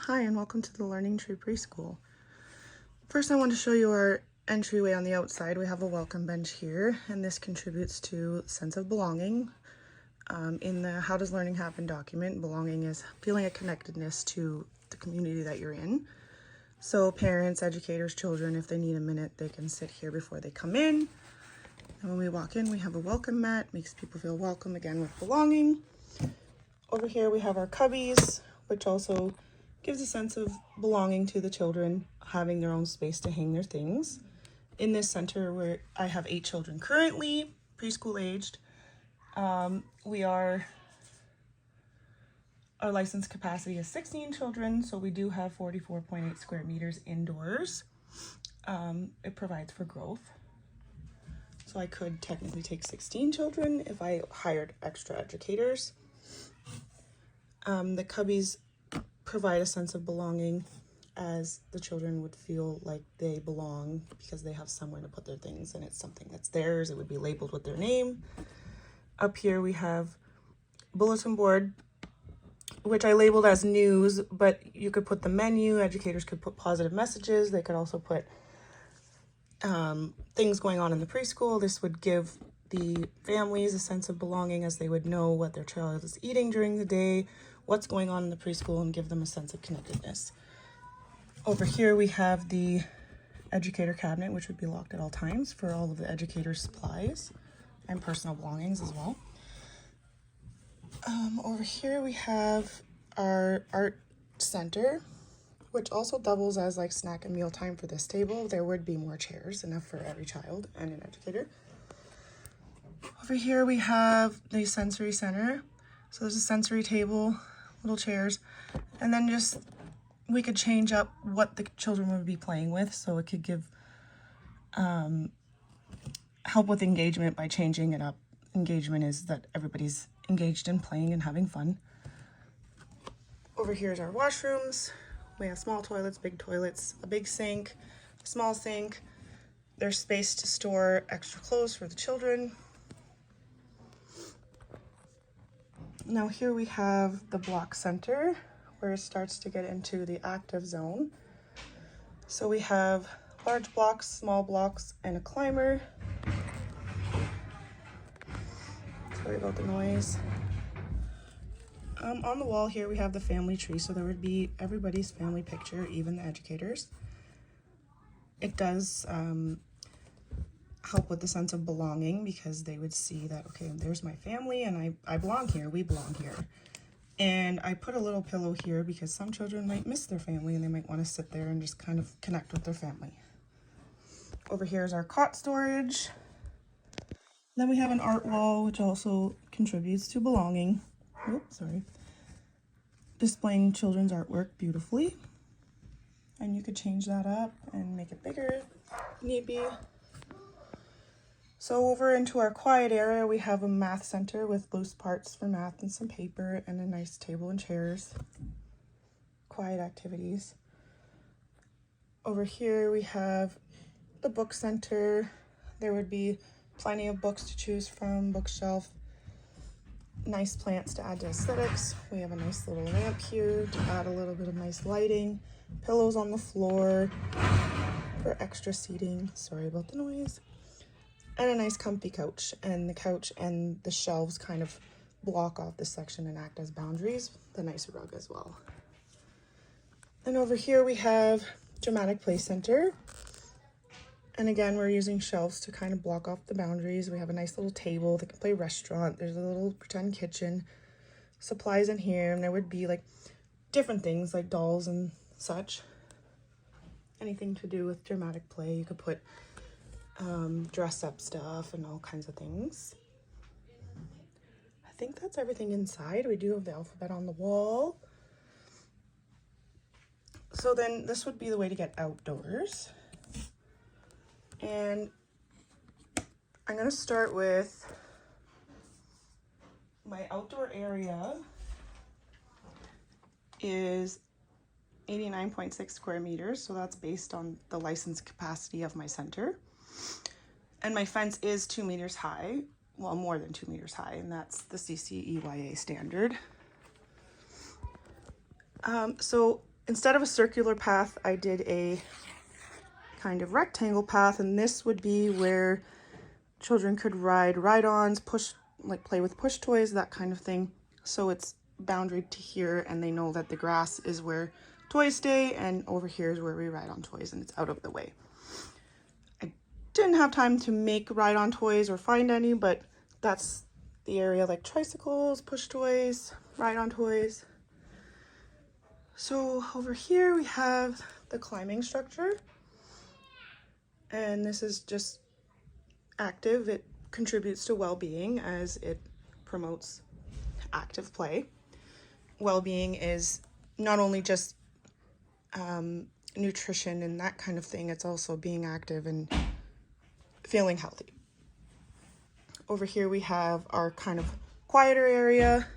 Hi and welcome to the Learning Tree Preschool. First I want to show you our entryway on the outside. We have a welcome bench here, and this contributes to a sense of belonging. In the How Does Learning Happen document, belonging is feeling a connectedness to the community that you're in. So parents, educators, children, if they need a minute, they can sit here before they come in. And when we walk in, we have a welcome mat, makes people feel welcome, again with belonging. Over here we have our cubbies, which also gives a sense of belonging to the children, having their own space to hang their things. In this center where I have 8 children currently, preschool aged, our license capacity is 16 children, so we do have 44.8 square meters indoors. It provides for growth. So I could technically take 16 children if I hired extra educators. The cubbies provide a sense of belonging, as the children would feel like they belong because they have somewhere to put their things and it's something that's theirs. It would be labeled with their name. Up here we have bulletin board, which I labeled as news, but you could put the menu. Educators could put positive messages. They could also put things going on in the preschool. This would give the families a sense of belonging, as they would know what their child is eating during the day, what's going on in the preschool, and give them a sense of connectedness. Over here we have the educator cabinet, which would be locked at all times for all of the educator's supplies and personal belongings as well. Over here we have our art center, which also doubles as like snack and meal time for this table. There would be more chairs, enough for every child and an educator. Over here we have the sensory center. So there's a sensory table, little chairs, and then just we could change up what the children would be playing with, so it could give help with engagement by changing it up. Engagement is that everybody's engaged in playing and having fun. Over here is our washrooms. We have small toilets, big toilets, a big sink, a small sink. There's space to store extra clothes for the children. Now here we have the block center, where it starts to get into the active zone. So we have large blocks, small blocks, and a climber. Sorry about the noise. On the wall here we have the family tree, so there would be everybody's family picture, even the educators. It does help with the sense of belonging, because they would see that, okay, there's my family and I belong here, we belong here. And I put a little pillow here because some children might miss their family and they might want to sit there and just kind of connect with their family. Over here is our cot storage. Then we have an art wall, which also contributes to belonging. Oops, sorry. Displaying children's artwork beautifully. And you could change that up and make it bigger if need be. So over into our quiet area, we have a math center with loose parts for math and some paper and a nice table and chairs. Quiet activities. Over here we have the book center. There would be plenty of books to choose from, bookshelf. Nice plants to add to aesthetics. We have a nice little lamp here to add a little bit of nice lighting. Pillows on the floor for extra seating. Sorry about the noise. And a nice comfy couch, and the couch and the shelves kind of block off this section and act as boundaries. The nice rug as well. And over here we have dramatic play center, and again we're using shelves to kind of block off the boundaries. We have a nice little table that can play restaurant. There's a little pretend kitchen, supplies in here, and there would be like different things like dolls and such. Anything to do with dramatic play. You could put dress up stuff and all kinds of things. I think that's everything inside. We do have the alphabet on the wall. So then this would be the way to get outdoors. And I'm going to start with my outdoor area is 89.6 square meters. So that's based on the license capacity of my center. And my fence is 2 meters high, well, more than 2 meters high, and that's the CCEYA standard. So Instead of a circular path, I did a kind of rectangle path, and this would be where children could ride ride-ons, push, like play with push toys, that kind of thing. So it's boundary to here, and they know that the grass is where toys stay, and over here is where we ride on toys, and it's out of the way. I didn't have time to make ride-on toys or find any, but that's the area, like tricycles, push toys, ride-on toys. So over here we have the climbing structure, and this is just active. It contributes to well-being as it promotes active play. Well-being is not only just nutrition and that kind of thing, it's also being active and feeling healthy. Over here we have our kind of quieter area.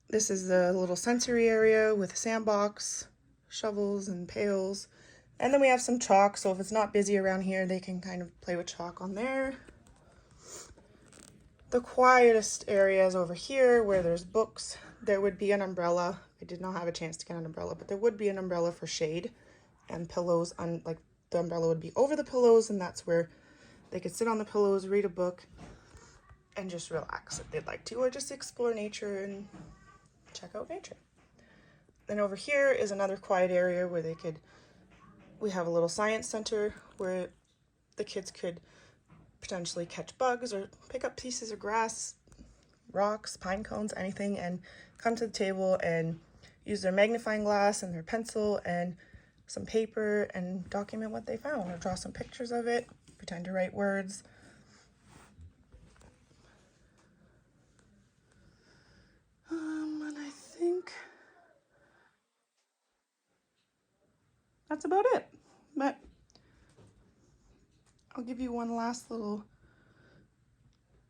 This is the little sensory area with a sandbox, shovels and pails. And then we have some chalk, so if it's not busy around here, they can kind of play with chalk on there. The quietest area is over here where there's books. There would be an umbrella. I did not have a chance to get an umbrella, but there would be an umbrella for shade, and pillows on, like the umbrella would be over the pillows, and that's where they could sit on the pillows, read a book, and just relax if they'd like to, or just explore nature and check out nature. Then over here is another quiet area where we have a little science center where the kids could potentially catch bugs or pick up pieces of grass, rocks, pine cones, anything, and come to the table and use their magnifying glass and their pencil and some paper and document what they found, or draw some pictures of it, pretend to write words. And I think that's about it. But I'll give you one last little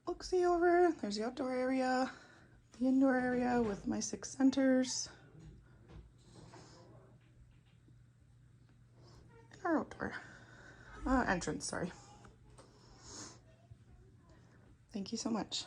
look-see over. There's the outdoor area, the indoor area with my 6 centers, and our outdoor entrance, sorry. Thank you so much.